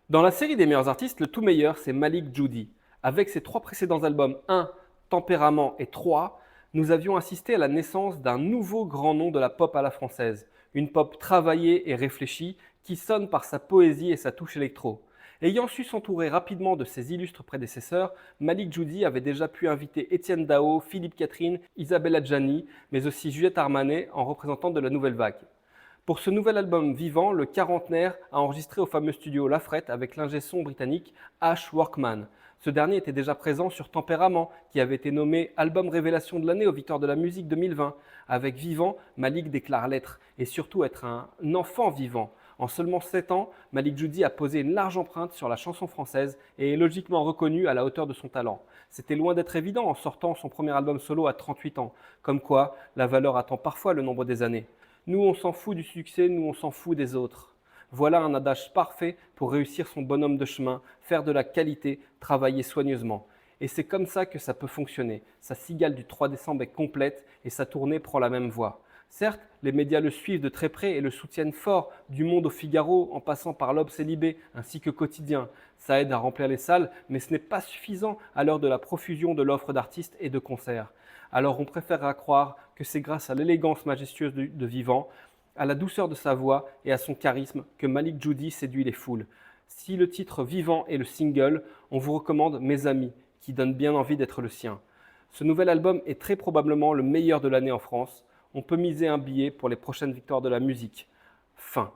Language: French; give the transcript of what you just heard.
Dans la série des meilleurs artistes, le tout meilleur, c'est Malik Djoudi. Avec ses trois précédents albums 1, Tempérament et 3, nous avions assisté à la naissance d'un nouveau grand nom de la pop à la française. Une pop travaillée et réfléchie qui sonne par sa poésie et sa touche électro. Ayant su s'entourer rapidement de ses illustres prédécesseurs, Malik Djoudi avait déjà pu inviter Étienne Dao, Philippe Catherine, Isabelle Adjani, mais aussi Juliette Armanet en représentante de la nouvelle vague. Pour ce nouvel album vivant, le quarantenaire a enregistré au fameux studio Lafrette avec l'ingé son britannique Ash Workman. Ce dernier était déjà présent sur Tempérament, qui avait été nommé album révélation de l'année aux Victoires de la musique 2020. Avec Vivant, Malik déclare l'être et surtout être un enfant vivant. En seulement 7 ans, Malik Djoudi a posé une large empreinte sur la chanson française et est logiquement reconnu à la hauteur de son talent. C'était loin d'être évident en sortant son premier album solo à 38 ans, comme quoi la valeur attend parfois le nombre des années. Nous, on s'en fout du succès, nous, on s'en fout des autres. Voilà un adage parfait pour réussir son bonhomme de chemin, faire de la qualité, travailler soigneusement. Et c'est comme ça que ça peut fonctionner. Sa cigale du 3 décembre est complète et sa tournée prend la même voie. Certes, les médias le suivent de très près et le soutiennent fort, du Monde au Figaro en passant par l'Obs et Libé, ainsi que Quotidien. Ça aide à remplir les salles, mais ce n'est pas suffisant à l'heure de la profusion de l'offre d'artistes et de concerts. Alors on préférera croire que c'est grâce à l'élégance majestueuse de Vivant, à la douceur de sa voix et à son charisme que Malik Djoudi séduit les foules. Si le titre Vivant est le single, on vous recommande Mes Amis, qui donne bien envie d'être le sien. Ce nouvel album est très probablement le meilleur de l'année en France. On peut miser un billet pour les prochaines victoires de la musique. Fin.